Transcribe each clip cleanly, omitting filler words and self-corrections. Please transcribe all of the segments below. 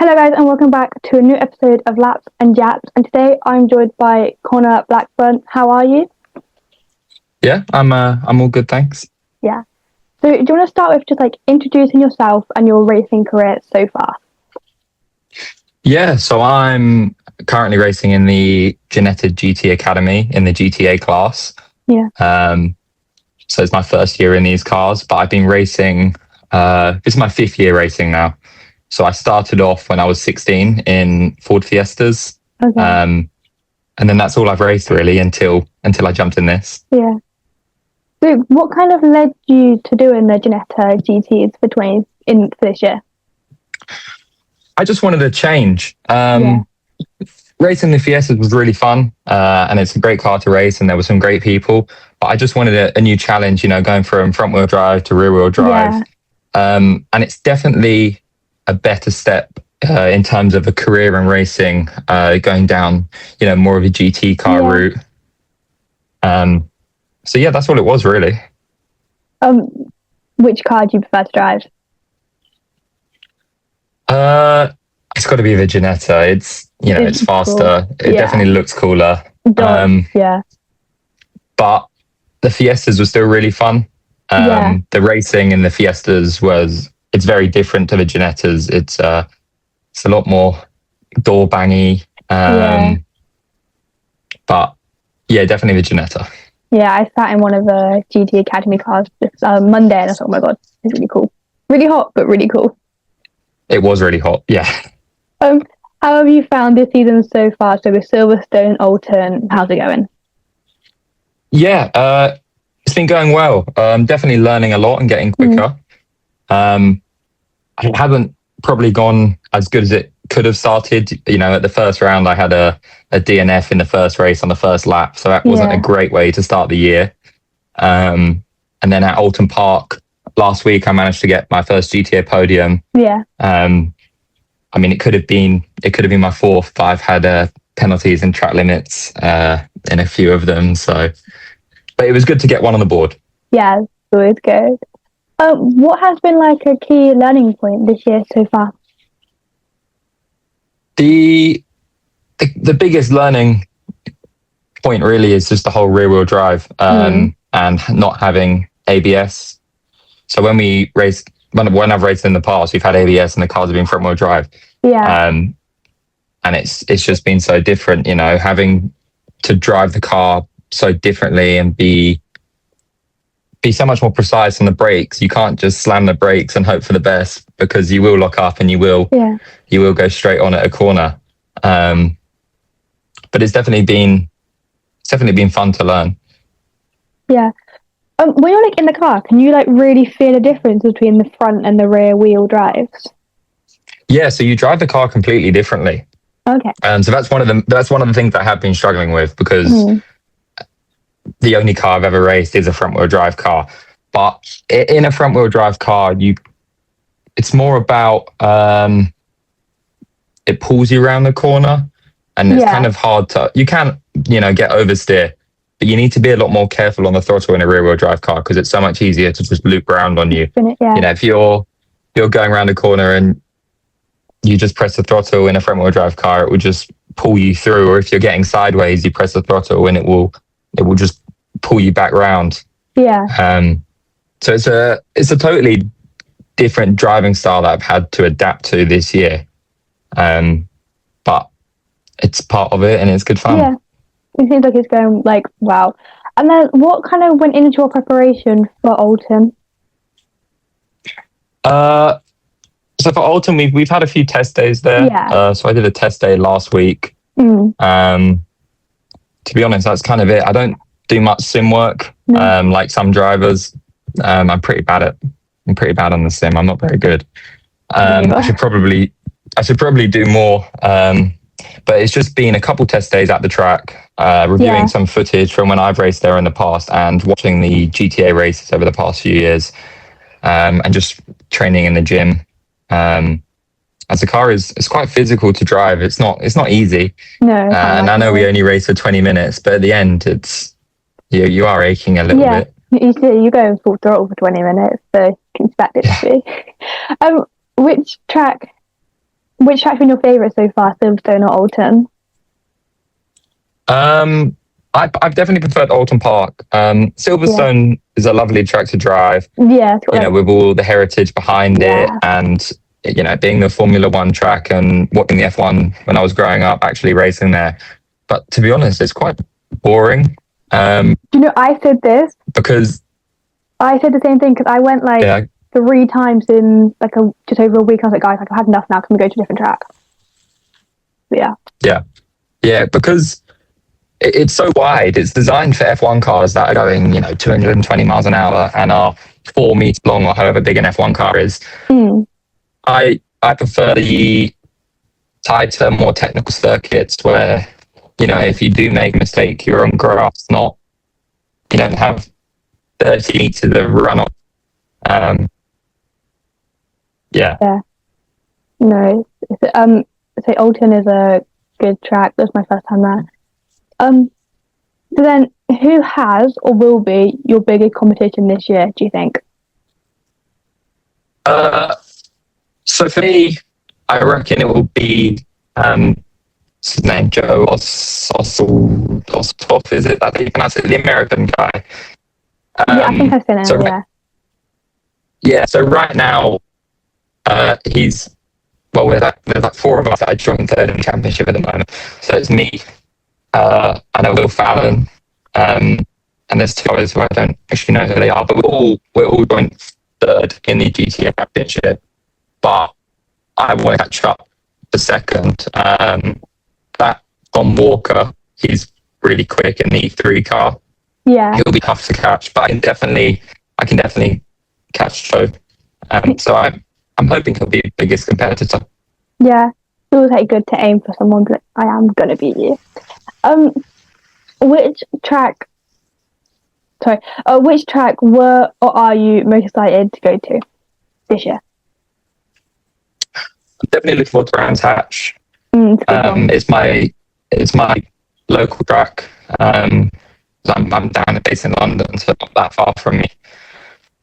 Hello, guys, and welcome back to a new episode of Laps and Yaps. And today I'm joined by Connor Blackburn. How are you? Yeah, I'm all good, thanks. Yeah. So, do you want to start with just introducing yourself and your racing career so far? Yeah, so I'm currently racing in the Ginettas GT Academy in the GTA class. Yeah. So it's my first year in these cars, but I've been racing. This is my fifth year racing now. So I started off when I was 16 in Ford Fiestas, Okay. and then that's all I've raced really until I jumped in this. Yeah. So, what kind of led you to doing the Ginetta GTs for this year? I just wanted a change. Yeah. Racing the Fiestas was really fun, and it's a great car to race, and there were some great people. But I just wanted a new challenge, going from front wheel drive to rear wheel drive. Yeah. And it's definitely a better step in terms of a career in racing, going down, more of a GT car route. So yeah, that's all it was really. Which car do you prefer to drive? It's got to be the Ginetta. It's faster. Cool. It definitely looks cooler. Yeah. But the Fiestas were still really fun. The racing in the Fiestas it's very different to the Ginettas. It's a lot more door bangy. But yeah, definitely the Ginetta. Yeah, I sat in one of the GT Academy cars just Monday, and I thought, oh my god, it's really cool. Really hot, but really cool. It was really hot, yeah. How have you found this season so far? So with Silverstone, Alton, how's it going? Yeah, it's been going well. Definitely learning a lot and getting quicker. I haven't probably gone as good as it could have started. At the first round, I had a DNF in the first race on the first lap, so that wasn't a great way to start the year. And then at Alton Park last week, I managed to get my first GTA podium. Yeah. I mean, it could have been my fourth, but I've had penalties and track limits in a few of them. So, but it was good to get one on the board. Yeah, it's always good. What has been a key learning point this year so far? The biggest learning point really is just the whole rear wheel drive and not having ABS. So when I've raced in the past, we've had ABS and the cars have been front wheel drive. Yeah. And it's just been so different, having to drive the car so differently and be so much more precise on the brakes. You can't just slam the brakes and hope for the best, because you will lock up and you will go straight on at a corner. But it's definitely been fun to learn. Yeah. When you're in the car, can you really feel a difference between the front and the rear wheel drives? Yeah, so you drive the car completely differently. Okay. So that's one of the things I have been struggling with, because the only car I've ever raced is a front wheel drive car. But in a front wheel drive car, it's more about it pulls you around the corner, and it's kind of hard to, you can't get oversteer. But you need to be a lot more careful on the throttle in a rear wheel drive car, because it's so much easier to just loop around on you. If you're going around a corner and you just press the throttle in a front wheel drive car, it will just pull you through. Or if you're getting sideways, you press the throttle and it will just pull you back round. Yeah. So it's a totally different driving style that I've had to adapt to this year. But it's part of it and it's good fun. Yeah. It seems like it's going wow. And then what kind of went into your preparation for Alton? So for Alton, we've had a few test days there. Yeah. So I did a test day last week. To be honest, that's kind of it. I don't do much sim work like some drivers. I'm pretty bad on the sim. I'm not very good. I should probably do more. But it's just been a couple test days at the track, reviewing some footage from when I've raced there in the past and watching the GTA races over the past few years, and just training in the gym. As the car is quite physical to drive. It's not easy. No. And I know we only race for 20 minutes, but at the end, you are aching a little bit. You go in full throttle for 20 minutes, so you can expect it to be. Which track Which track's been your favourite so far, Silverstone or Alton? I've definitely preferred Alton Park. Silverstone is a lovely track to drive. Yeah, with all the heritage behind it, and being the Formula One track and watching the F1 when I was growing up, actually racing there. But to be honest, it's quite boring. Do you know, I said this because I said the same thing because I went 3 times in just over a week. I was like, guys, I've had enough now. Can we go to a different track? But yeah, because it's so wide. It's designed for F1 cars that are going 220 miles an hour and are 4 meters long, or however big an F1 car is. I prefer the tighter, more technical circuits where if you do make a mistake, you're on grass, not you don't have 30 meters of runoff. No, so Alton is a good track. That's my first time there. So then, who has or will be your biggest competition this year, do you think? So for me, I reckon it will be what's his name, Joe Ossoff, is it that you pronounce it? The American guy. I think I've seen him, Yeah, so right now, he's, there's 4 of us that are joint third in the championship at the moment. So it's me, I know Will Fallon, and there's 2 others who I don't actually know who they are, but we're all joint third in the GTA championship. But I want to catch up for second. That Tom Walker, he's really quick in the E3 car. Yeah, he'll be tough to catch, but I can definitely catch Joe. So I'm hoping he'll be the biggest competitor. Yeah, it was good to aim for someone, but I am gonna beat you. Which track were or are you most excited to go to this year? I'm definitely looking forward to Brands Hatch. It's my local track. I'm down based in London, so not that far from me.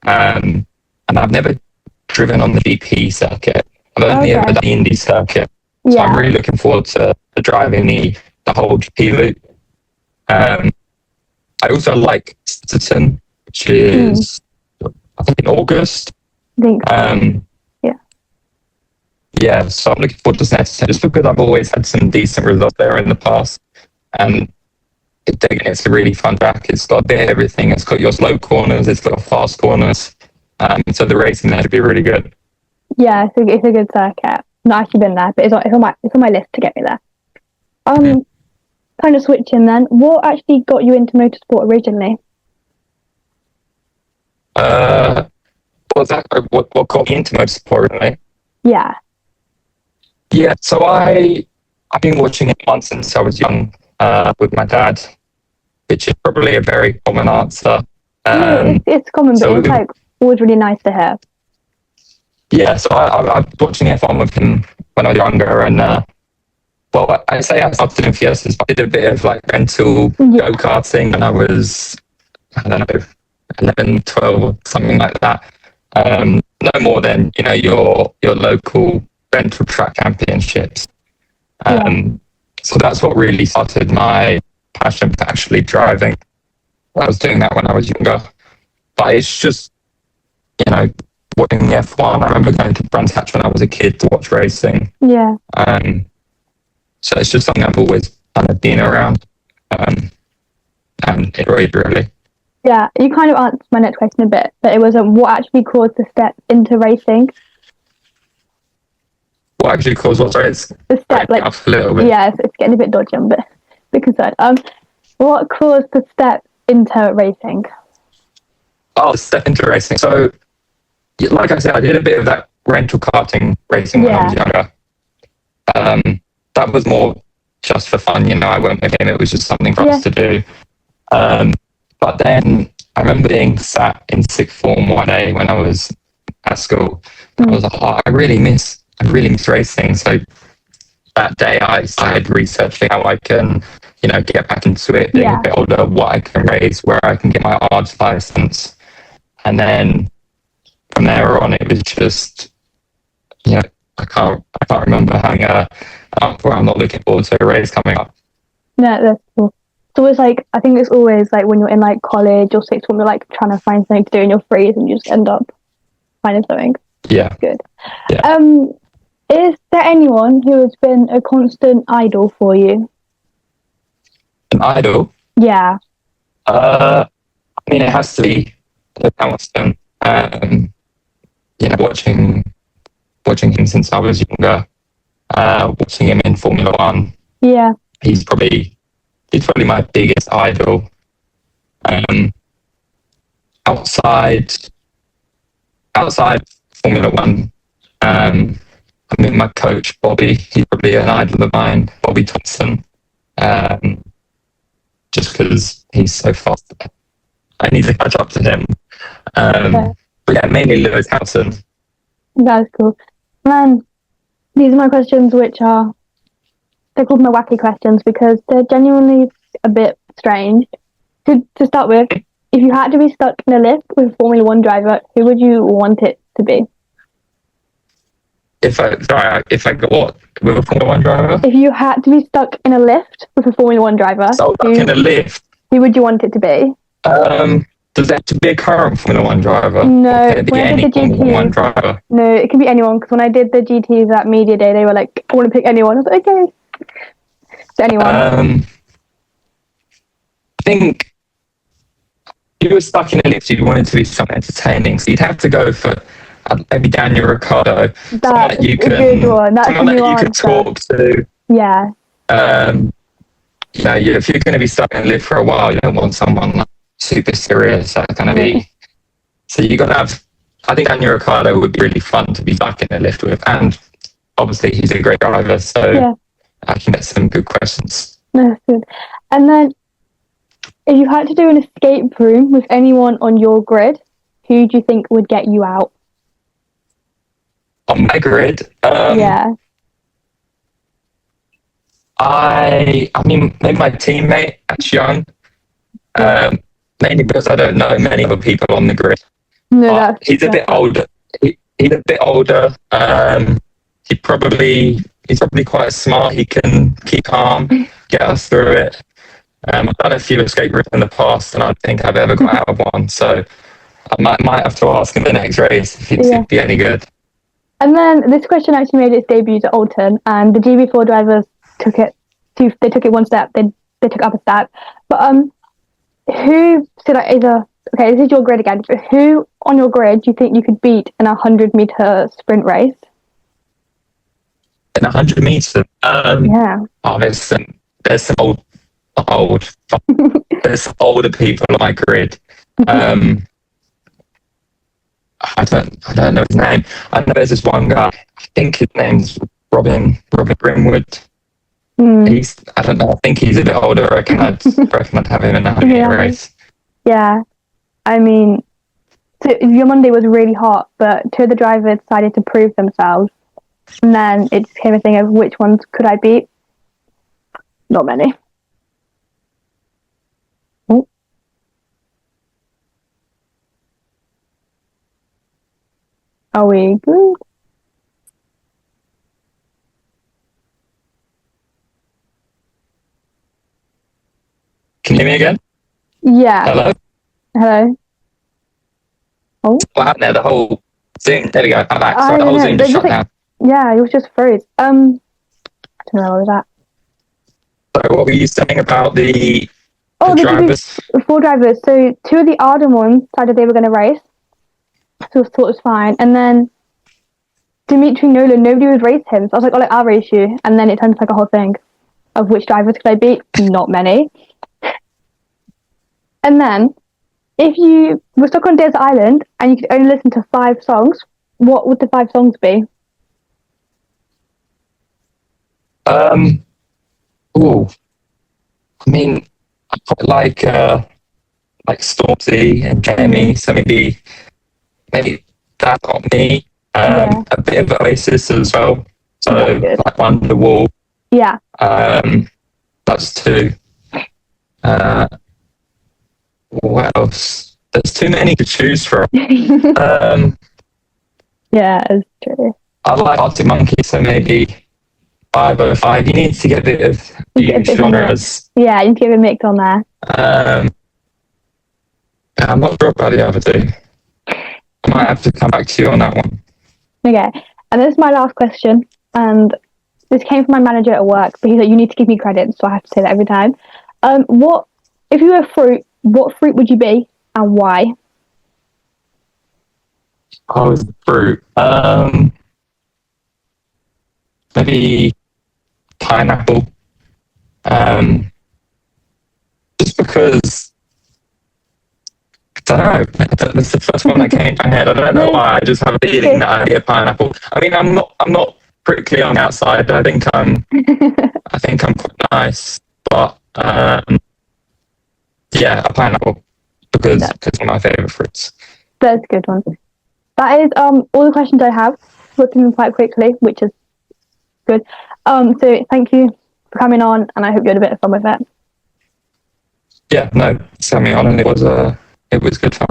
And I've never driven on the GP circuit. I've only ever done the Indy circuit. So I'm really looking forward to driving the whole GP loop. I also like Silverstone, which is I think in August. Yeah, so I'm looking forward to Ginettas just because I've always had some decent results there in the past. And it's a really fun track. It's got a bit of everything. It's got your slow corners, it's got fast corners. So the racing there should be really good. Yeah, it's a good circuit. Not actually been there, but it's on my list to get me there. Kind of switching then. What actually got you into motorsport originally? What got me into motorsport originally? Yeah. Yeah, so I've been watching F1 since I was young with my dad, which is probably a very common answer. It's common, but it's always really nice to hear. Yeah, so I was watching F1 with him when I was younger, and I say I started doing Fiestas, but I did a bit of rental go-karting when I was, I don't know, 11, 12, or something like that. No more than your local rental track championships. So that's what really started my passion for actually driving. I was doing that when I was younger, but it's just watching the F1. I remember going to Brands Hatch when I was a kid to watch racing. Yeah. So it's just something I've always kind of been around, and enjoyed really. Yeah, you kind of answered my next question a bit, but it was what actually caused the step into racing? What actually caused what? Sorry, it's the step, off a little bit. Yeah, it's getting a bit dodgy. I'm a bit concerned. What caused the step into racing? Oh, the step into racing. So, like I said, I did a bit of that rental karting racing when I was younger. That was more just for fun, I went with him. It was just something for us to do. But then I remember being sat in sixth form one day when I was at school. I was like, I really miss racing. So that day I started researching how I can, get back into it, being a bit older, what I can race, where I can get my ARDS license. And then from there on, it was just, I can't remember having a month where I'm not looking forward to a race coming up. No, that's cool. It's always like, I think it's always like when you're in like college or sixth form, you're like trying to find something to do in your frees and you just end up finding something. Yeah. Good. Yeah. Is there anyone who has been a constant idol for you? An idol? Yeah. I mean, it has to be Hamilton. Watching him since I was younger, watching him in Formula One. Yeah. He's probably my biggest idol. Outside Formula One, I mean, my coach Bobby, he's probably an idol of mine. Bobby Thompson, just because he's so fast. I need to catch up to him. But yeah, mainly Lewis Hamilton. That's cool. Man, these are my questions, they're called my wacky questions because they're genuinely a bit strange. To start with, if you had to be stuck in a lift with a Formula One driver, who would you want it to be? If I got what? With a Formula One driver? If you had to be stuck in a lift with a Formula One driver, stuck in a lift? Who would you want it to be? Does that have to be a current Formula One driver? No, can it be any Formula One driver? No, it can be anyone, because when I did the GTs at Media Day, they were like, I want to pick anyone. I was like, okay. So anyone. I think if you were stuck in a lift, you'd want it to be something entertaining. So you'd have to go for maybe Daniel Ricciardo. That's a good one. That's someone that you could talk to. Yeah. If you're going to be stuck in a lift for a while, you don't want someone like super serious. That's going to be. So you got to have. I think Daniel Ricciardo would be really fun to be stuck in a lift with, and obviously he's a great driver, so I can get some good questions. That's good. And then, if you had to do an escape room with anyone on your grid, who do you think would get you out? On my grid? Yeah. I mean, maybe my teammate, Young. Mainly because I don't know many other people on the grid. No, he's a bit older. He's a bit older. He's probably quite smart. He can keep calm, get us through it. I've done a few escape routes in the past, and I don't think I've ever got out of one. So I might have to ask in the next race if he'd be any good. And then this question actually made its debut at Alton, and the GB4 drivers took it one step. They took up a step. But who? So like this is your grid again. But who on your grid do you think you could beat in a 100-meter sprint race? In 100 meters? Yeah. Oh, there's some there's some older people on my grid. I don't know his name. I know there's this one guy. I think his name's Robin Greenwood. I don't know. I think he's a bit older. I reckon I'd have him in a 100-meter race. Yeah, I mean, so your Monday was really hot, but two of the drivers decided to prove themselves, and then it just became a thing of which ones could I beat. Not many. Oh. Are we good? Can you hear me again? Yeah. Hello? Oh. What happened there? The whole Zoom. There we go. I'm back. So the whole Zoom just shut down. Yeah, it was just froze. I don't know what was that. So what were you saying about the drivers? 4 drivers. So 2 of the Arden ones decided they were going to race. So I thought it was fine. And then Dimitri Nolan, nobody would race him. So I was like, I'll race you. And then it turned into like a whole thing of which drivers could I beat? Not many. And then, if you were stuck on Desert Island and you could only listen to 5 songs, what would the 5 songs be? I mean, I quite like Stormzy and Jamie, so maybe That Got Me, a bit of Oasis as well, so like Wonderwall. Yeah. That's 2. What else? There's too many to choose from. Yeah, it's true. I like Arctic Monkey, so maybe 505. You need to get a bit of the genres. Yeah, you need to give a mix on there. I'm not sure about the other two. I might have to come back to you on that one. Okay, and this is my last question, and this came from my manager at work, but he's like, you need to give me credit, so I have to say that every time. What if you were a fruit, what fruit would you be, and why? I was fruit. Maybe pineapple. Just because I don't know. That's the first one that came to my head. I don't know why. I just have a feeling that I'd be a pineapple. I mean, I'm not prickly on the outside. I think I'm quite nice, but yeah, a pineapple because it's one of my favourite fruits. That's a good one. That is all the questions I have. Looked through them quite quickly, which is good. So thank you for coming on, and I hope you had a bit of fun with it. Yeah, no, send me on, and it was good fun.